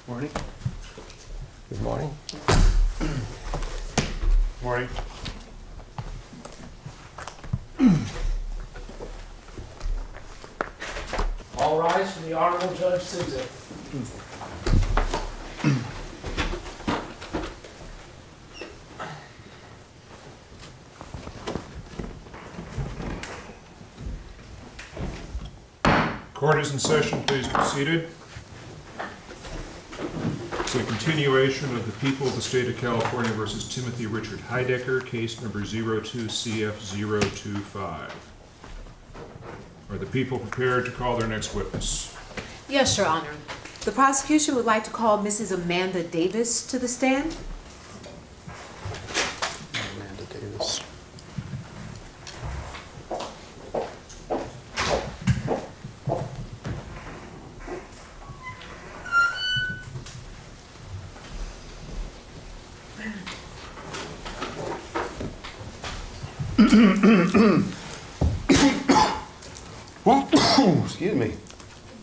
Morning. Good morning. Morning. All rise for the Honorable Judge Simpson. Court is in session. Please be seated. It's a continuation of the people of the state of California versus Timothy Richard Heidecker, case number 02-CF025. Are the people prepared to call their next witness? Yes, Your Honor. The prosecution would like to call Mrs. Amanda Davis to the stand. Amanda Davis. Excuse me.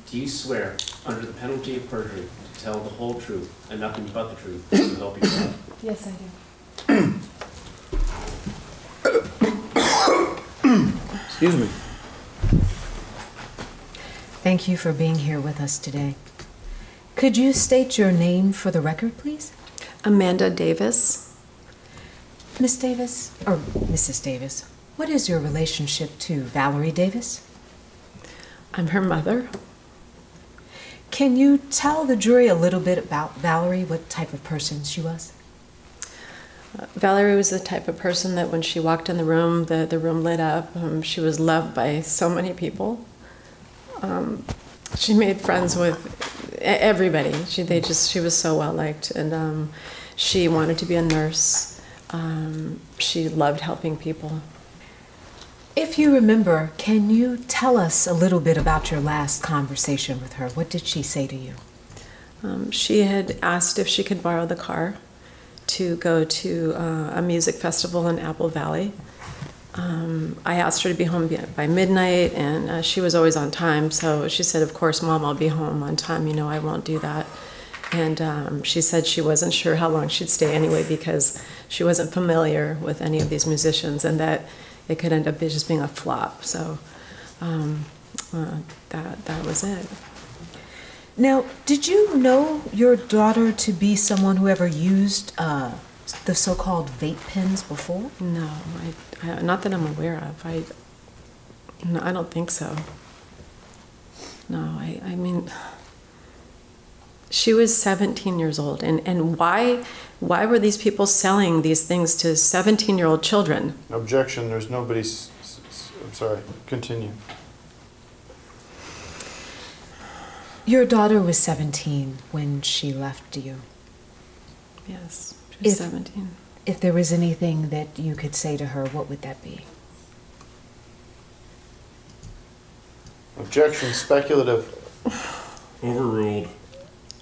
Do you swear, under the penalty of perjury, to tell the whole truth and nothing but the truth, to help you God? Yes, I do. Excuse me. Thank you for being here with us today. Could you state your name for the record, please? Amanda Davis. Miss Davis, or Mrs. Davis, what is your relationship to Valerie Davis? I'm her mother. Can you tell the jury a little bit about Valerie, what type of person she was? Valerie was the type of person that when she walked in the room, the room lit up. She was loved by so many people. She made friends with everybody. She was so well liked, and she wanted to be a nurse. She loved helping people. If you remember, can you tell us a little bit about your last conversation with her? What did she say to you? She had asked if she could borrow the car to go to a music festival in Apple Valley. I asked her to be home by midnight, and she was always on time, so she said, of course, Mom, I'll be home on time. You know, I won't do that. And she said she wasn't sure how long she'd stay anyway because she wasn't familiar with any of these musicians, and that it could end up just being a flop. So that was it. Now, did you know your daughter to be someone who ever used the so-called vape pens before? No, not that I'm aware of. No, I don't think so. No, I mean, she was 17 years old, and why were these people selling these things to 17-year-old children? Objection. There's nobody's. I'm sorry. Continue. Your daughter was 17 when she left you. Yes, she was 17. If there was anything that you could say to her, what would that be? Objection. Speculative. Overruled.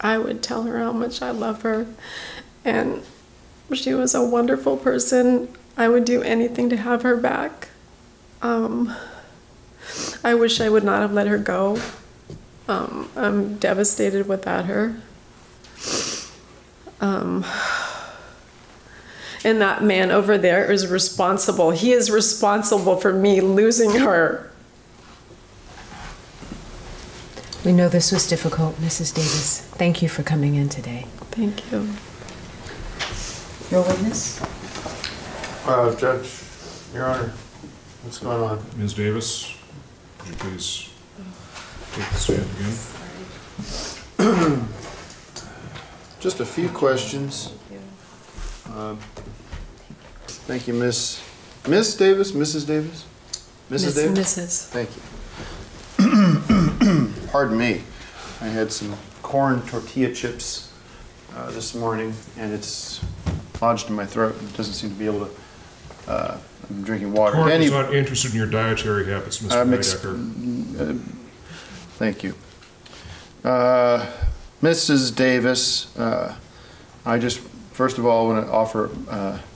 I would tell her how much I love her, and she was a wonderful person. I would do anything to have her back. I wish I would not have let her go. I'm devastated without her. And that man over there is responsible. He is responsible for me losing her. We know this was difficult, Mrs. Davis. Thank you for coming in today. Thank you. Your witness? Judge, Your Honor, what's going on? Ms. Davis, would you please take the stand again? Just a few questions. Thank you, Miss Davis, Mrs. Davis? Mrs. Davis? Mrs. Thank you. Pardon me. I had some corn tortilla chips this morning, and it's lodged in my throat. It doesn't seem to be able to. I'm drinking water. Court is not interested in your dietary habits, Mr. Heidecker. Thank you. Mrs. Davis, I just, first of all, want to offer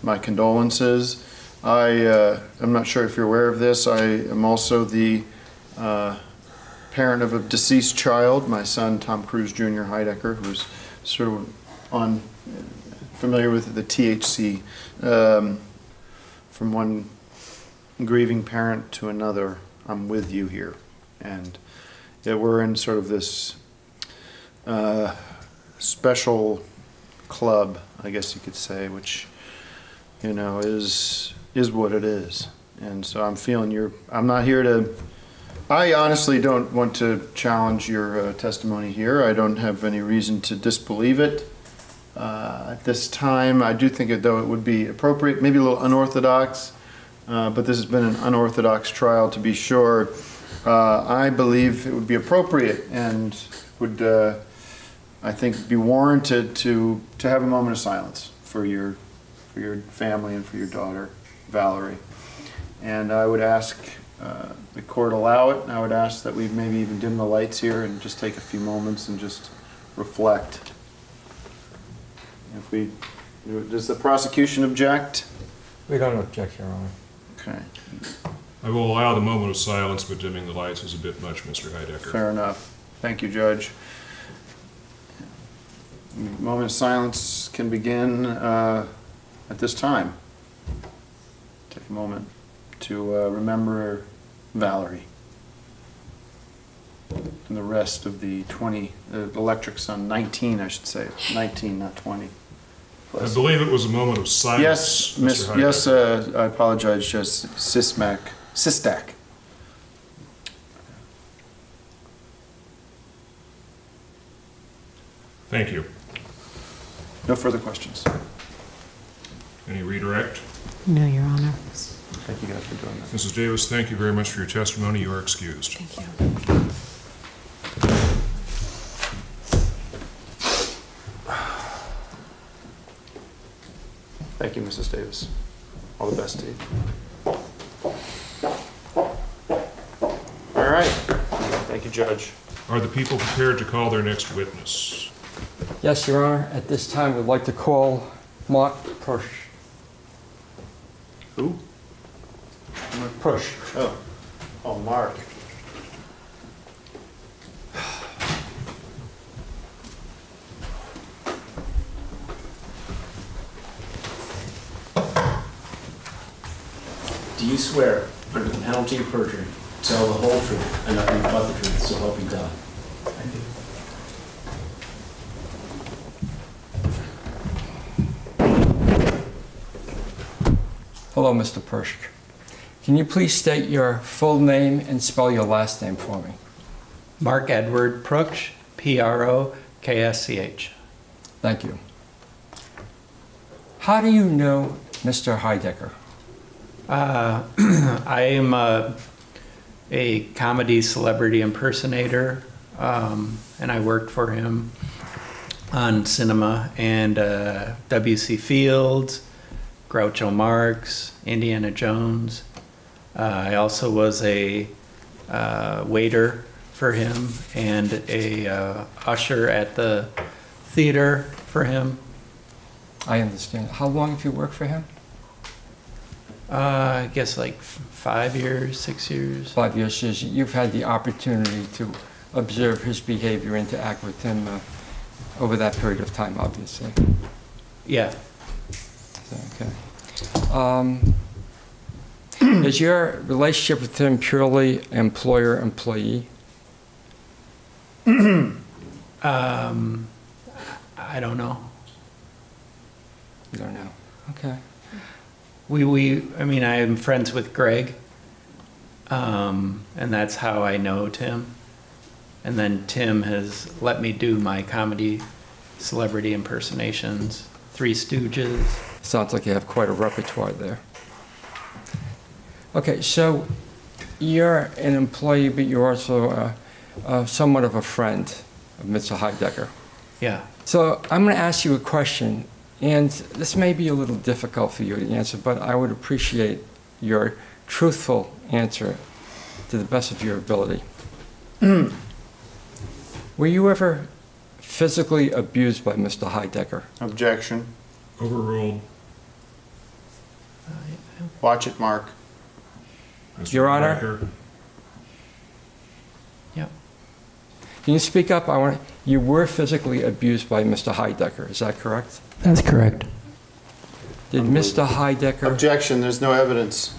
my condolences. I'm not sure if you're aware of this. I am also the parent of a deceased child, my son, Tom Cruise Jr. Heidecker, who's sort of familiar with the THC, from one grieving parent to another, I'm with you here. And that we're in sort of this special club, I guess you could say, which, you know, is what it is. And so I'm feeling I'm not here to, I honestly don't want to challenge your testimony here. I don't have any reason to disbelieve it. At this time, I do think though it would be appropriate, maybe a little unorthodox, but this has been an unorthodox trial to be sure. I believe it would be appropriate and would, I think, be warranted to have a moment of silence for your family and for your daughter, Valerie. And I would ask the court allow it, and I would ask that we maybe even dim the lights here and just take a few moments and just reflect. Does the prosecution object? We don't object, Your Honor. Okay. I will allow the moment of silence, but dimming the lights is a bit much, Mr. Heidecker. Fair enough. Thank you, Judge. Moment of silence can begin at this time. Take a moment to remember Valerie and the rest of the electric sun, 19, I should say, 19, not 20. I believe it was a moment of silence. Yes, Mr. Heidecker. yes, I apologize, Judge Sistak. Thank you. No further questions. Any redirect? No, Your Honor. Thank you guys for doing that. Mrs. Davis, thank you very much for your testimony. You are excused. Thank you. Thank you, Mrs. Davis. All the best to you. All right. Thank you, Judge. Are the people prepared to call their next witness? Yes, Your Honor. At this time, we'd like to call Mark Push. Who? Push. Oh, Mark. Do you swear, under the penalty of perjury, to tell the whole truth and nothing but the truth, so help you God? I do. Hello, Mr. Push. Can you please state your full name and spell your last name for me? Mark Edward Proksch, Proksch. Thank you. How do you know Mr. Heidecker? I am a comedy celebrity impersonator, and I worked for him on cinema and W.C. Fields, Groucho Marx, Indiana Jones. I also was a waiter for him and a usher at the theater for him. I understand. How long have you worked for him? I guess like 5 years, 6 years. 5 years. So you've had the opportunity to observe his behavior and to act with him over that period of time, obviously. Yeah. Okay. Is your relationship with him purely employer-employee? I don't know. You don't know. Okay. I mean, I am friends with Greg, and that's how I know Tim. And then Tim has let me do my comedy celebrity impersonations, Three Stooges. Sounds like you have quite a repertoire there. Okay, so you're an employee, but you're also somewhat of a friend of Mr. Heidecker. Yeah. So I'm going to ask you a question, and this may be a little difficult for you to answer, but I would appreciate your truthful answer to the best of your ability. Were you ever physically abused by Mr. Heidecker? Objection. Overruled. Watch it, Mark. Mr. Your Honor. Heidecker. Yep. Can you speak up? you were physically abused by Mr. Heidecker, is that correct? That's correct. Did Mr. Heidecker... Objection, there's no evidence.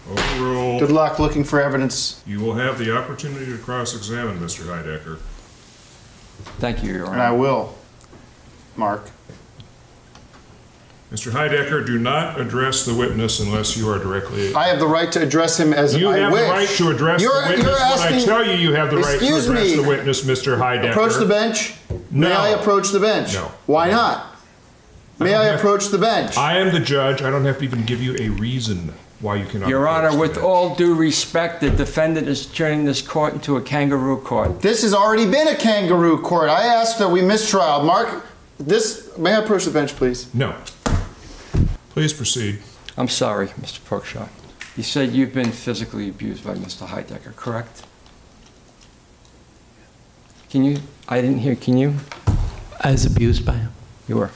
Overruled. Good luck looking for evidence. You will have the opportunity to cross-examine Mr. Heidecker. Thank you, Your And I Honor. will, Mark. Mr. Heidecker, do not address the witness unless you are directly... I have the right to address him as I wish. You have the right to address the witness when I tell you you have the right to Excuse address me. the witness, Mr. Heidecker. Approach the bench? No. May I approach the bench? No. Why not? May I approach the bench? I am the judge. I don't have to even give you a reason why you cannot Your approach Honor, the with bench. all due respect, the defendant is turning this court into a kangaroo court. This has already been a kangaroo court. I asked that we mistrial. Mark, may I approach the bench, please? No. Please proceed. I'm sorry, Mr. Prokshaw. You said you've been physically abused by Mr. Heidecker, correct? Can you, I didn't hear, can you? I was abused by him. You were.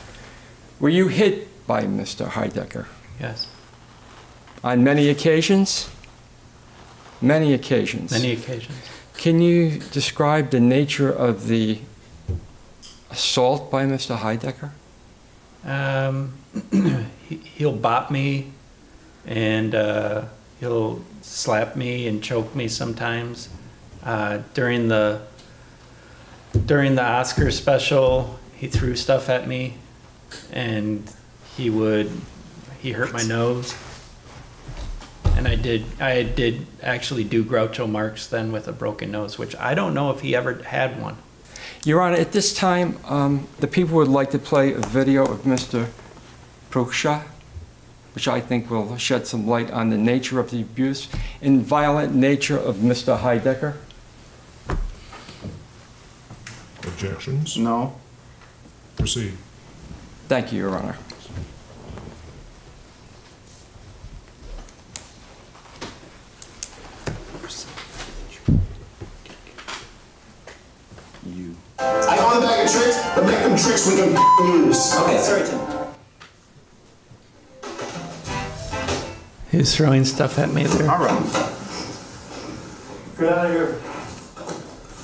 Were you hit by Mr. Heidecker? Yes. On many occasions? Many occasions. Many occasions. Can you describe the nature of the assault by Mr. Heidecker? He'll bop me, and he'll slap me and choke me sometimes. During the Oscar special, he threw stuff at me, and he hurt my nose. And I did actually do Groucho Marx then with a broken nose, which I don't know if he ever had one. Your Honor, at this time, the people would like to play a video of Mr. Prokshaw, which I think will shed some light on the nature of the abuse and violent nature of Mr. Heidecker. Objections? No. Proceed. Thank you, Your Honor. I know the bag of tricks, but make them tricks we can use. Okay, sorry, Tim. He was throwing stuff at me there. All right. Get out of here.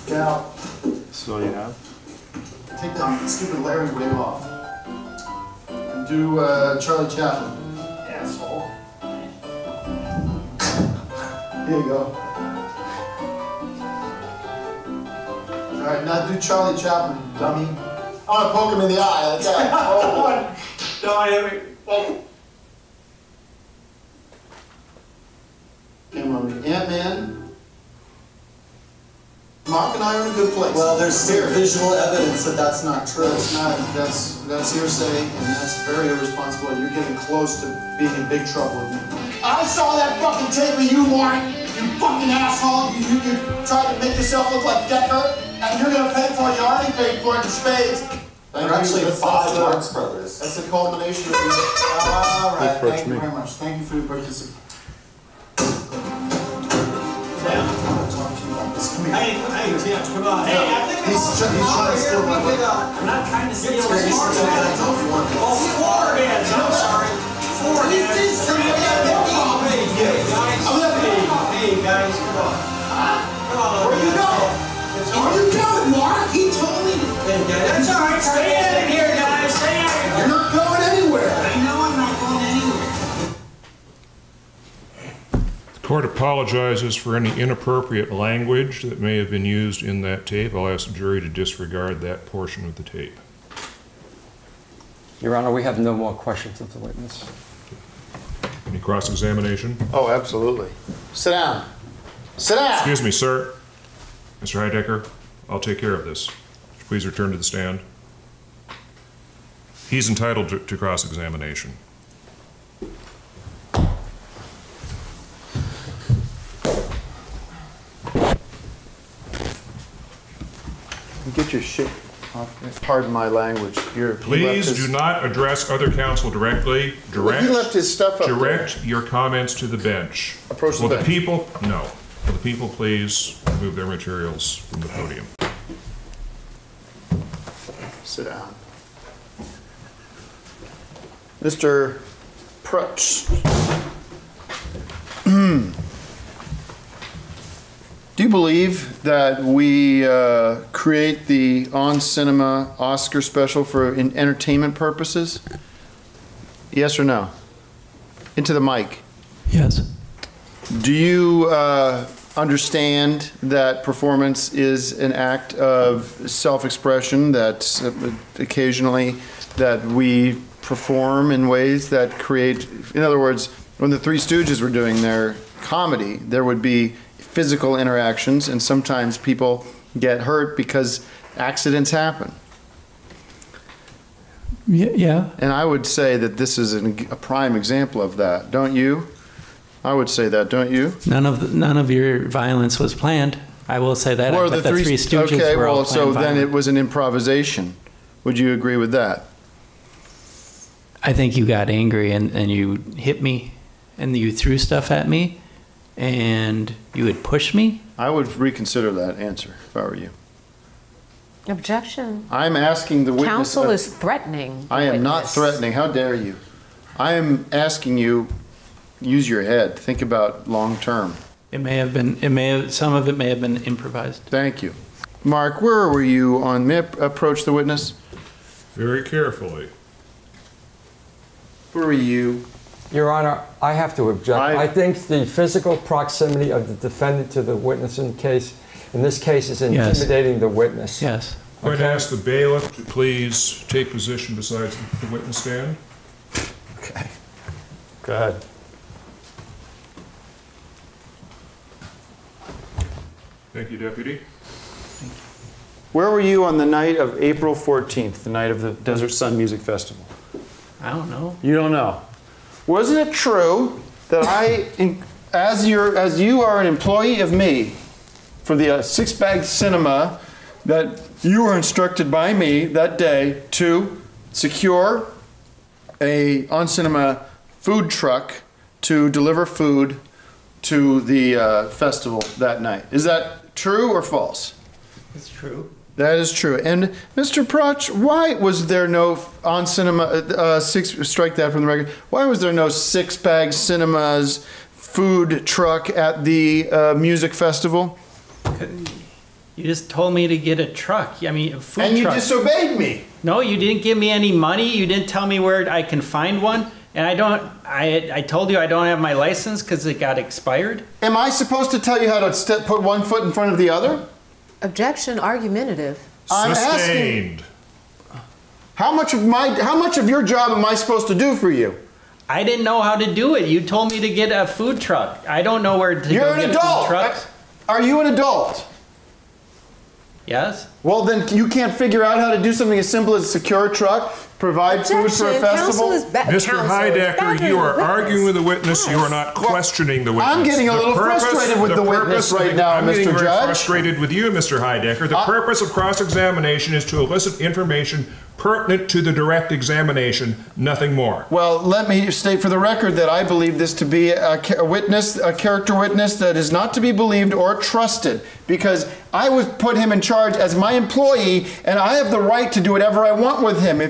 Get out. That's all you have? Take that stupid Larry wig off. And do Charlie Chaplin. Asshole. Here you go. All right, now do Charlie Chaplin, dummy. I want to poke him in the eye, like that. Oh. Don't hit me. Oh. Camera on me. Ant-Man. Mark and I are in a good place. Well, there's some visual evidence that that's not true. That's not, that's hearsay, and that's very irresponsible, and you're getting close to being in big trouble with me. I saw that fucking tape of you, Mark, you fucking asshole. You tried to make yourself look like Decker, and you're gonna pay for it. You already paid for it in spades. There are actually five Marx brothers. That's the culmination of your... All right, thank you very much. Thank you for your participation. Hey, Tim, come on. Hey, I think he's trying to steal my way. I'm not trying to steal your He's trying to heads. tell you one. Oh, foreheads, I'm sorry. Foreheads. Hey, guys, come on. Come on. Where you going? Where you going, Mark? He told me. Hey, guys, that's all right. Stay out of here, guys. Stay out of here. You're not going anywhere. I know I'm not going anywhere. The court apologizes for any inappropriate language that may have been used in that tape. I'll ask the jury to disregard that portion of the tape. Your Honor, we have no more questions of the witness. Any cross-examination? Oh, absolutely. Sit down. Sit down. Excuse me, sir. Mr. Heidecker, I'll take care of this. Please return to the stand. He's entitled to cross-examination. Get your shit off. Pardon my language. Please do not address other counsel directly. He left his stuff up Direct your comments to the bench. Approach the Will bench. the people, no. Will the people please remove their materials from the podium? Sit down. Mr. Prutz. Do you believe that we create the on-cinema Oscar special for entertainment purposes? Yes or no? Into the mic. Yes. Do you understand that performance is an act of self-expression, that occasionally that we perform in ways that create, in other words, when the Three Stooges were doing their comedy, there would be physical interactions, and sometimes people get hurt because accidents happen. Yeah. And I would say that this is a prime example of that, don't you? I would say that, don't you? None of your violence was planned. I will say that. Or But the Three Stooges okay, were all well, so planned then violence. it was an improvisation. Would you agree with that? I think you got angry and you hit me and you threw stuff at me and you would push me. I would reconsider that answer if I were you. Objection. I'm asking the witness. Counsel is threatening. the I am not witness. threatening. How dare you? I am asking you, use your head. Think about long term. Some of it may have been improvised. Thank you. Mark, where were you on, may I approach the witness? Very carefully. Where were you? Your Honor, I have to object. I- I think the physical proximity of the defendant to the witness in this case is intimidating the witness. Yes. I'm going to ask the bailiff to please take position beside the witness stand. Okay. Go ahead. Thank you, Deputy. Where were you on the night of April 14th, the night of the Desert Sun Music Festival? I don't know. You don't know. Wasn't it true that as you are an employee of me for the Six Bag Cinema, that you were instructed by me that day to secure a on-cinema food truck to deliver food to the festival that night? Is that true or false? It's true. That is true. And Mr. Proch, why was there no on-cinema, strike that from the record, why was there no Six Bag Cinemas food truck at the music festival? You just told me to get a truck. I mean, a food truck. And you disobeyed me. No, you didn't give me any money. You didn't tell me where I can find one. And I told you I don't have my license because it got expired. Am I supposed to tell you how to put one foot in front of the other? Objection, argumentative. I'm Sustained. asking, how much of your job am I supposed to do for you? I didn't know how to do it. You told me to get a food truck. I don't know where to You're go an get adult. food trucks. Are you an adult? Yes. Well, then you can't figure out how to do something as simple as secure a truck, provide food for a Objection, festival? counsel is Mr. Heidecker, you are arguing with the witness. You are not questioning the witness. I'm getting a little frustrated with the witness right now, I'm getting Mr. very Judge. frustrated with you, Mr. Heidecker. The purpose of cross-examination is to elicit information pertinent to the direct examination, nothing more. Well, let me state for the record that I believe this to be a character witness that is not to be believed or trusted, because I was put him in charge as my employee, and I have the right to do whatever I want with him.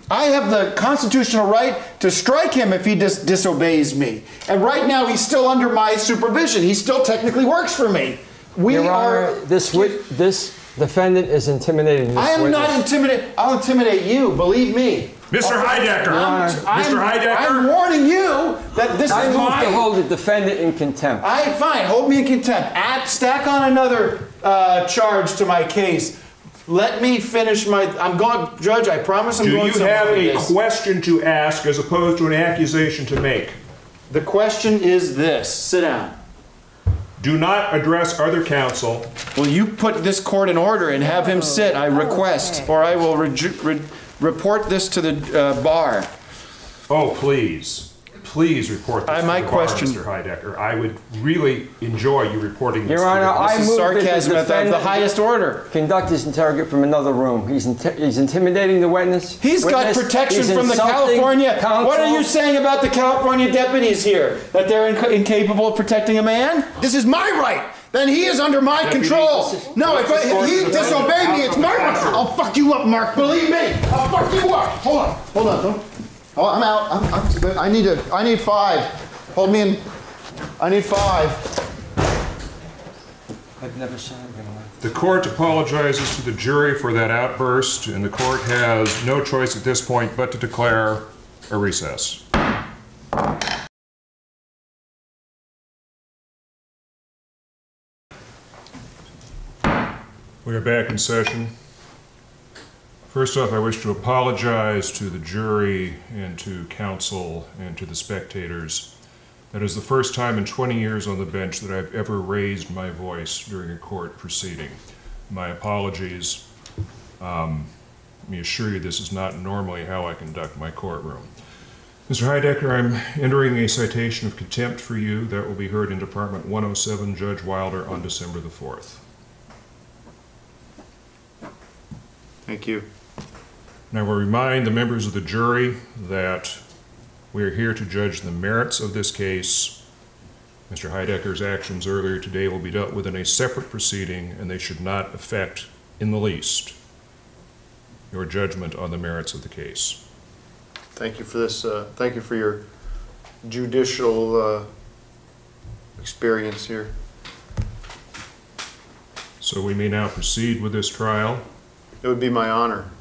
I have the constitutional right to strike him if he disobeys me. And right now, he's still under my supervision. He still technically works for me. Your Honor, this defendant is intimidating this I am witness. not intimidated. I'll intimidate you, believe me. Mr. Heidecker! Mr. Heidecker! I'm warning you that this I is move my... to hold the defendant in contempt. Fine, hold me in contempt. Stack on another charge to my case. Let me finish my... Judge, I promise I'm Do going you somewhere have with a this. question to ask as opposed to an accusation to make? The question is this. Sit down. Do not address other counsel. Will you put this court in order and have him sit, I request, or I will report this to the bar. Oh, please. Please report this to my the question- bar, Mr. Heidecker. I would really enjoy you reporting this Your Honor, to the bar. I This is move sarcasm that the at the defendant highest order. conduct his interrogate from another room. He's intimidating the witness. He's got Witness, protection he's from the insulting California... counsel. What are you saying about the California deputies here? That they're incapable of protecting a man? This is my right. Then he is under my control. No, if he disobeyed me, it's my right. I'll fuck you up, Mark. Believe me. I'll fuck you up. Hold on. Don't. Oh, I'm out. I need 5. Hold me in. I need 5. I've never saw anything like The court apologizes to the jury for that outburst, and the court has no choice at this point but to declare a recess. We are back in session. First off, I wish to apologize to the jury and to counsel and to the spectators. That is the first time in 20 years on the bench that I've ever raised my voice during a court proceeding. My apologies. Let me assure you this is not normally how I conduct my courtroom. Mr. Heidecker, I'm entering a citation of contempt for you. That will be heard in Department 107, Judge Wilder, on December the 4th. Thank you. And I will remind the members of the jury that we are here to judge the merits of this case. Mr. Heidecker's actions earlier today will be dealt with in a separate proceeding, and they should not affect in the least your judgment on the merits of the case. Thank you for this. Thank you for your judicial experience here. So we may now proceed with this trial. It would be my honor.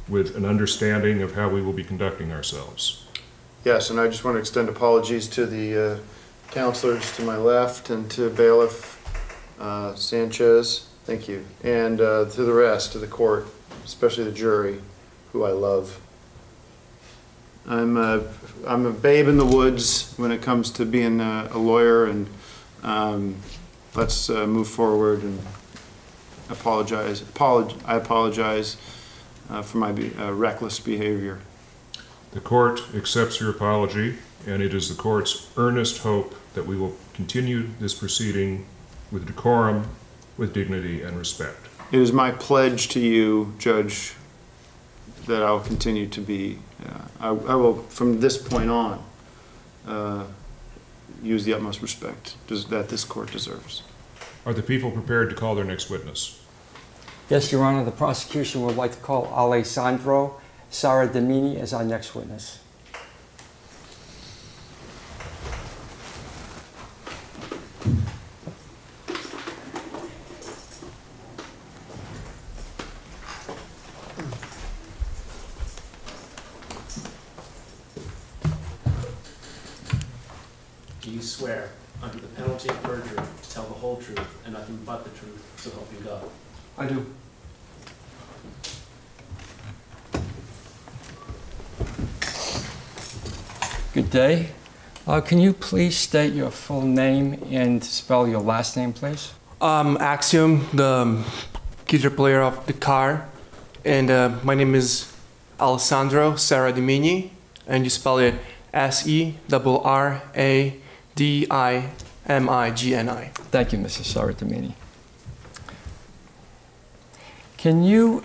With an understanding of how we will be conducting ourselves. Yes, and I just want to extend apologies to the counselors to my left and to Bailiff Sanchez. Thank you. And to the rest, to the court, especially the jury, who I love. I'm a babe in the woods when it comes to being a lawyer, and let's move forward and apologize. I apologize for my reckless behavior. The court accepts your apology, and it is the court's earnest hope that we will continue this proceeding with decorum, with dignity, and respect. It is my pledge to you, Judge, that I will continue to be, I will, from this point on, use the utmost respect that this court deserves. Are the people prepared to call their next witness? Yes, Your Honor, the prosecution would like to call Alessandro Saradamini as our next witness. Do you swear, under the penalty of perjury, to tell the whole truth and nothing but the truth, so help you God? I do. Good day. Can you please state your full name and spell your last name, please? Axiom, the guitar player of the car, and my name is Alessandro Saradimini, and you spell it S-E-R-R-A-D-I-M-I-G-N-I. Thank you, Mrs. Saradimini. Can you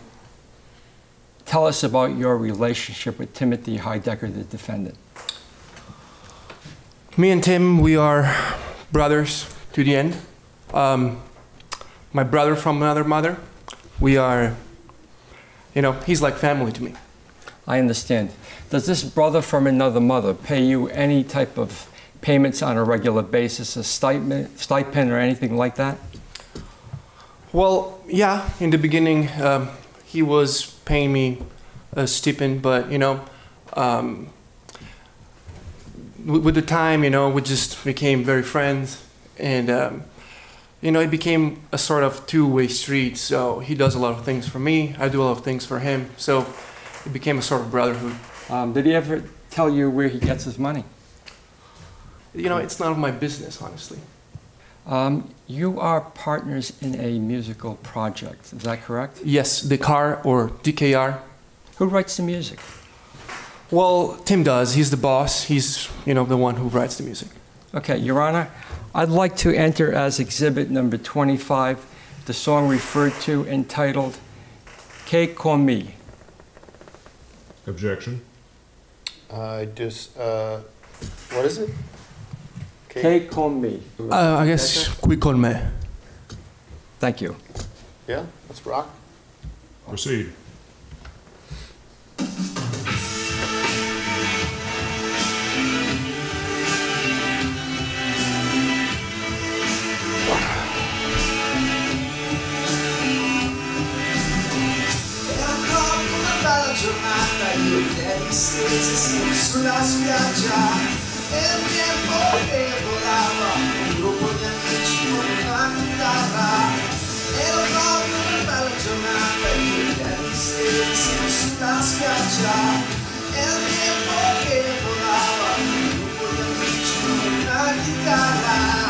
tell us about your relationship with Timothy Heidecker, the defendant? Me and Tim, we are brothers to the end. My brother from another mother. We are, he's like family to me. I understand. Does this brother from another mother pay you any type of payments on a regular basis, a stipend or anything like that? Well, yeah, in the beginning, he was paying me a stipend, but, with the time, we just became very friends, and, it became a sort of two-way street, so he does a lot of things for me, I do a lot of things for him, so it became a sort of brotherhood. Did he ever tell you where he gets his money? It's none of my business, honestly. You are partners in a musical project, is that correct? Yes, the car, or DKR. Who writes the music? Well, Tim does. He's the boss. He's, the one who writes the music. Okay, Your Honor, I'd like to enter as exhibit number 25 the song referred to entitled Que Con Mi. Objection. What is it? Que Con Mi. I guess Qui Con Me. Thank you. Yeah, let's rock. Proceed. giornata io e te distesi siamo sulla spiaggia e il tempo che volava, un gruppo di amici con una chitarra. Era proprio una bella giornata io e te distesi siamo sulla spiaggia e il tempo che volava, un gruppo di amici con una chitarra.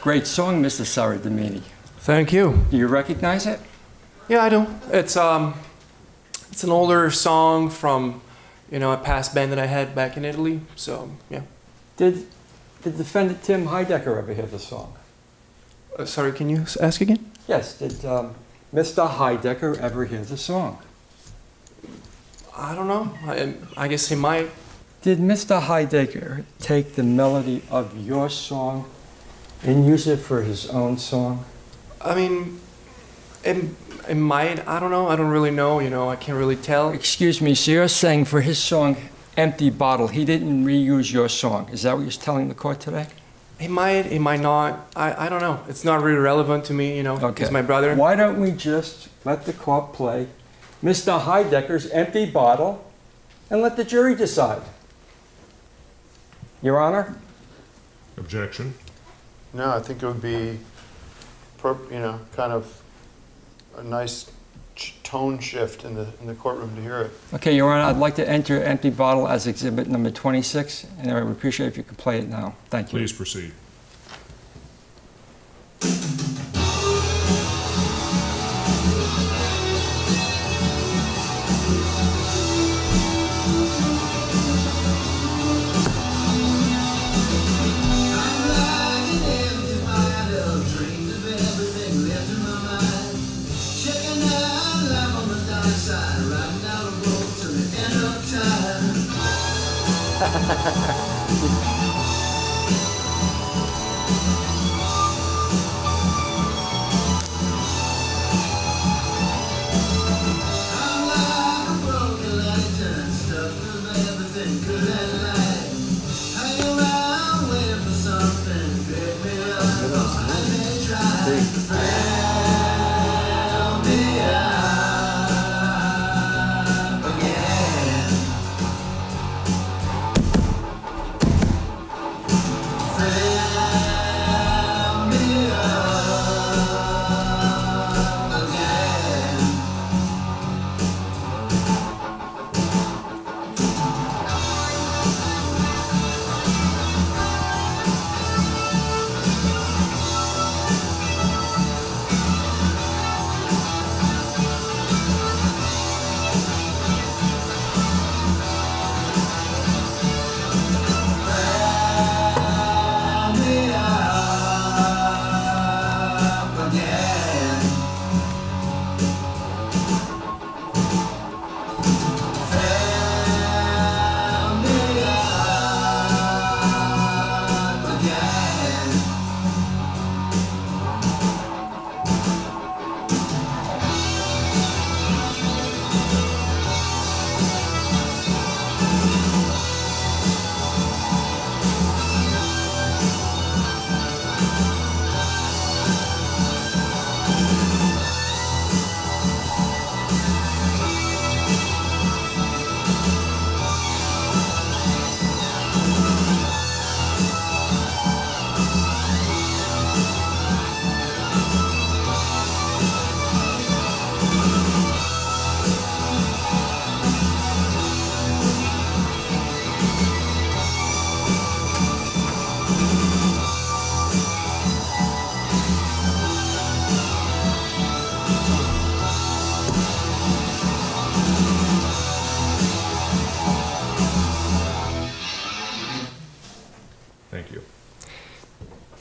Great song, Mr. Saradamini. Thank you. Do you recognize it? Yeah, I do. It's an older song from, a past band that I had back in Italy. So yeah. Did defendant Tim Heidecker ever hear the song? Sorry, can you ask again? Yes. Did Mr. Heidecker ever hear the song? I don't know. I guess he might. Did Mr. Heidecker take the melody of your song and use it for his own song? I mean, it might. I don't know. I don't really know. I can't really tell. Excuse me, so you're saying for his song, Empty Bottle, he didn't reuse your song. Is that what you're telling the court today? He might not. I don't know. It's not really relevant to me, Okay. He's my brother. Why don't we just let the court play Mr. Heidecker's Empty Bottle and let the jury decide? Your Honor? Objection. No, I think it would be, kind of a nice tone shift in the courtroom to hear it. Okay, Your Honor, I'd like to enter Empty Bottle as exhibit number 26, and I would appreciate if you could play it now. Thank you. Please proceed.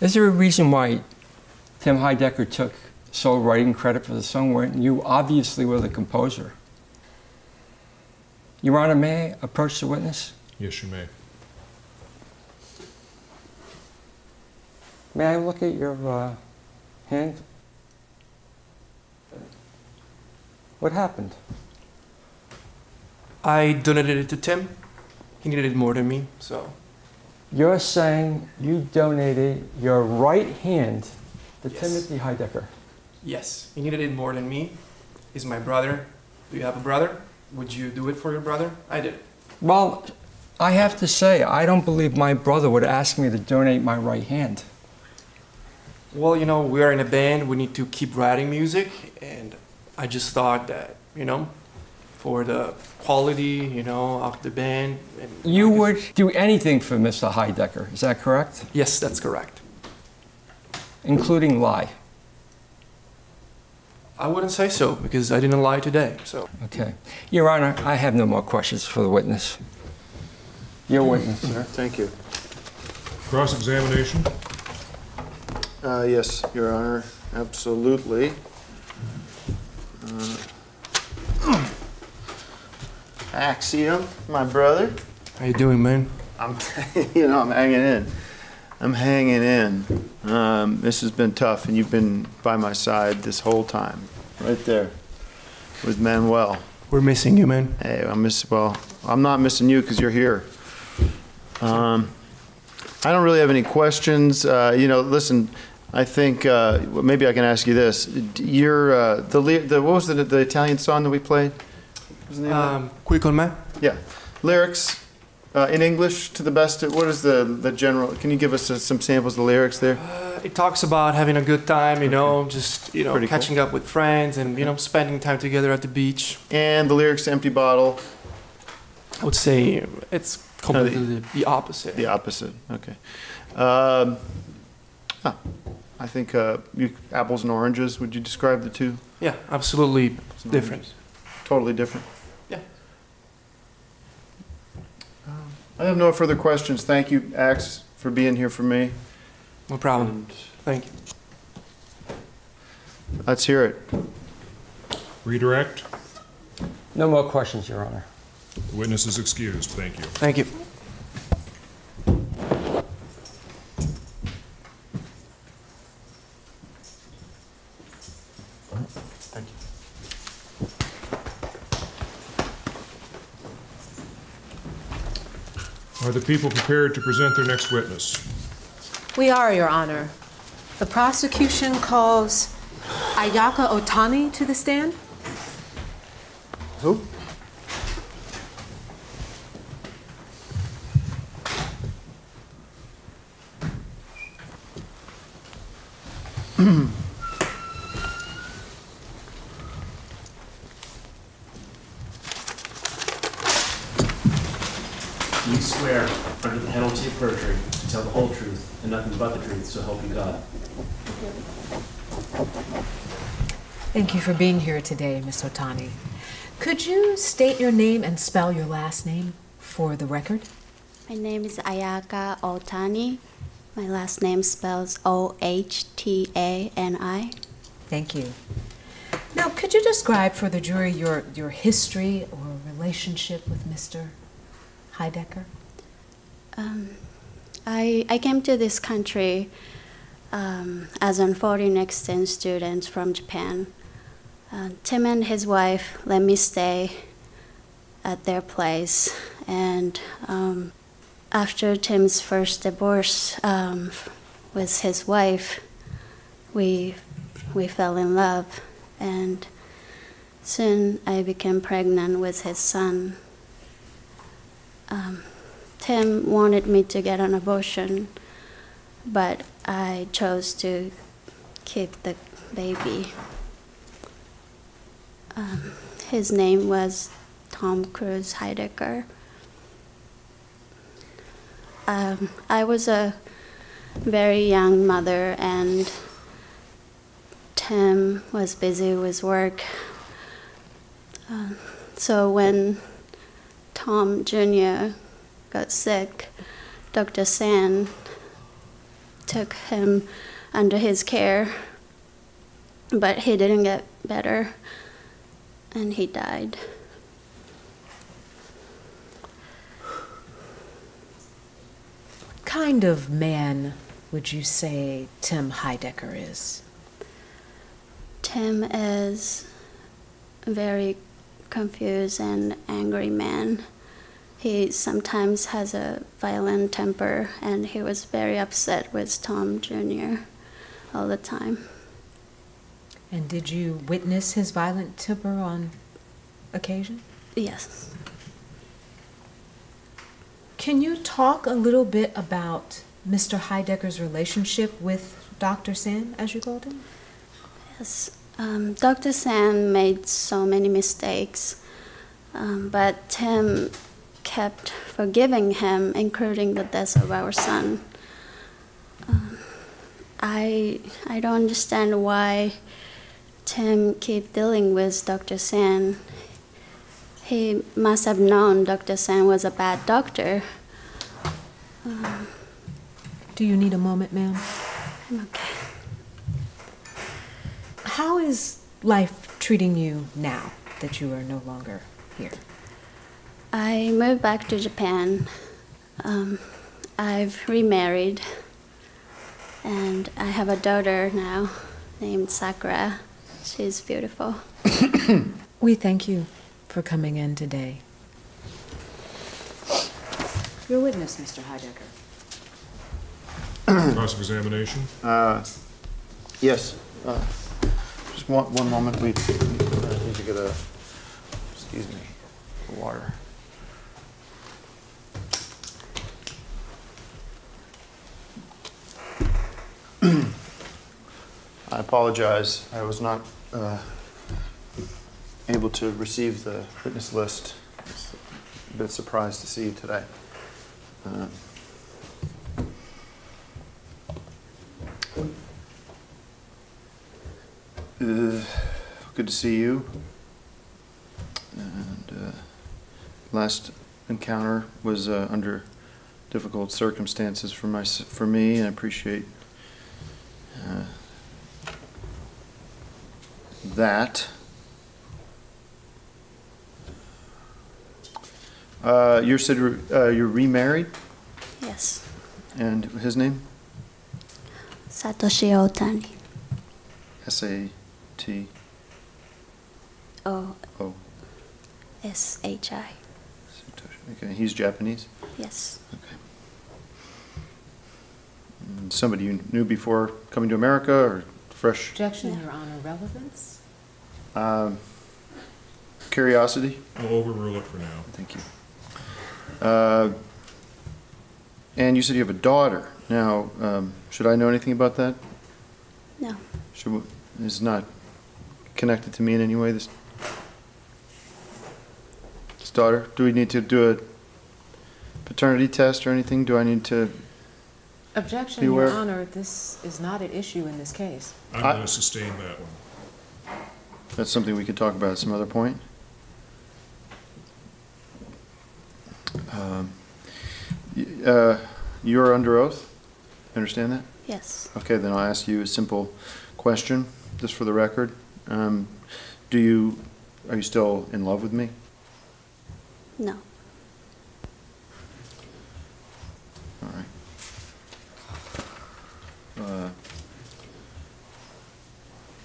Is there a reason why Tim Heidecker took sole writing credit for the song when you obviously were the composer? Your Honor, may I approach the witness? Yes, you may. May I look at your hand? What happened? I donated it to Tim. He needed it more than me, so. You're saying you donated your right hand to Yes. Timothy Heidecker? Yes, he needed it more than me. He's my brother. Do you have a brother? Would you do it for your brother? I did. Well, I have to say, I don't believe my brother would ask me to donate my right hand. Well, you know, we are in a band. We need to keep writing music, and I just thought that, you know, for the quality, you know, of the band. And You would do anything for Mr. Heidecker, is that correct? Yes, that's correct. Including lie. I wouldn't say so, because I didn't lie today, so. Okay. Your Honor, I have no more questions for the witness. Your witness, sir. Thank you. Cross-examination? Yes, Your Honor, absolutely. Axiom, my brother. How you doing, man? I'm hanging in. I'm hanging in. This has been tough, and you've been by my side this whole time, right there, with Manuel. We're missing you, man. Hey, I'm not missing you because you're here. I don't really have any questions. Listen, I think maybe I can ask you this. You're what was the Italian song that we played? What was the name of it? Qui con me? Yeah, lyrics in English to the best. What is the general? Can you give us some samples of the lyrics there? It talks about having a good time, you know, just Pretty catching up with friends and spending time together at the beach. And the lyrics to Empty Bottle. I would say it's completely the opposite. The opposite. Okay. I think apples and oranges. Would you describe the two? Yeah, absolutely different. Totally different. Yeah. I have no further questions. Thank you, Axe, for being here for me. No problem. And Thank you. let's hear it. Redirect? No more questions, Your Honor. The witness is excused. Thank you. Thank you. Thank you. Are the people prepared to present their next witness? We are, Your Honor. The prosecution calls Ayaka Otani to the stand. Who? Do you swear under the penalty of perjury to tell the whole truth and nothing but the truth, so help you God? Thank you for being here today, Miss Otani. Could you state your name and spell your last name for the record? My name is Ayaka Otani. My last name spells Ohtani. Thank you. Now, could you describe for the jury your history or relationship with Mr. Heidecker? I came to this country as a foreign exchange student from Japan. Tim and his wife let me stay at their place, and after Tim's first divorce with his wife, we fell in love, and soon I became pregnant with his son. Tim wanted me to get an abortion, but I chose to keep the baby. His name was Tom Cruise Heidecker. I was a very young mother, and Tim was busy with work. So when Tom Jr. got sick, Dr. San took him under his care, but he didn't get better, and he died. What kind of man would you say Tim Heidecker is? Tim is a very confused and angry man. He sometimes has a violent temper, and he was very upset with Tom Jr. all the time. And did you witness his violent temper on occasion? Yes. Can you talk a little bit about Mr. Heidecker's relationship with Dr. Sam, as you called him? Yes. Dr. Sam made so many mistakes, but Tim kept forgiving him, including the death of our son. I don't understand why Tim keep dealing with Dr. Sam. He must have known Dr. Sam was a bad doctor. Do you need a moment, ma'am? I'm okay. How is life treating you now that you are no longer here? I moved back to Japan. I've remarried, and I have a daughter now named Sakura. She's beautiful. We thank you for coming in today. Your witness, Mr. Heidecker. Cross-examination? Yes. Just one moment, please. I need to get excuse me, water. I apologize. I was not able to receive the witness list. It's a bit surprised to see you today. Good to see you. And last encounter was under difficult circumstances for me, and I appreciate that. You said you're remarried? Yes. And his name? Satoshi Otani. S-A-T. O. O. S-H-I. Okay, he's Japanese? Yes. Okay. And somebody you knew before coming to America, or fresh? Objection, Your Honor. Relevance? Curiosity? I'll overrule it for now. Thank you. And you said you have a daughter. Now, should I know anything about that? No. It's not connected to me in any way, this daughter? Do we need to do a paternity test or anything? Do I need to Objection, be aware? Your Honor. This is not at issue in this case. I'm going to sustain that one. That's something we could talk about at some other point. You're under oath? Understand that? Yes. Okay, then I'll ask you a simple question, just for the record. Are you still in love with me? No. All right.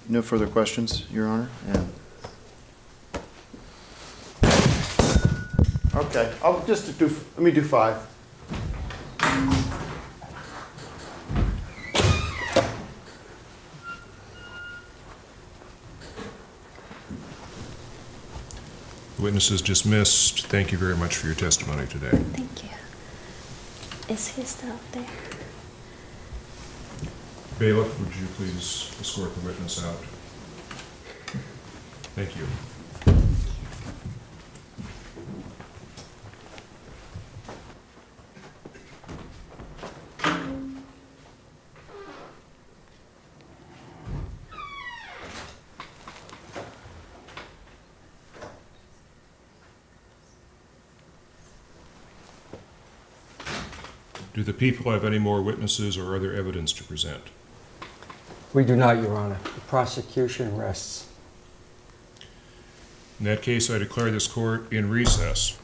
No further questions, Your Honor? Yeah. Okay, I'll just do, let me do 5. The witness is dismissed. Thank you very much for your testimony today. Thank you. Is he still up there? Bailiff, would you please escort the witness out? Thank you. Do the people have any more witnesses or other evidence to present? We do not, Your Honor. The prosecution rests. In that case, I declare this court in recess.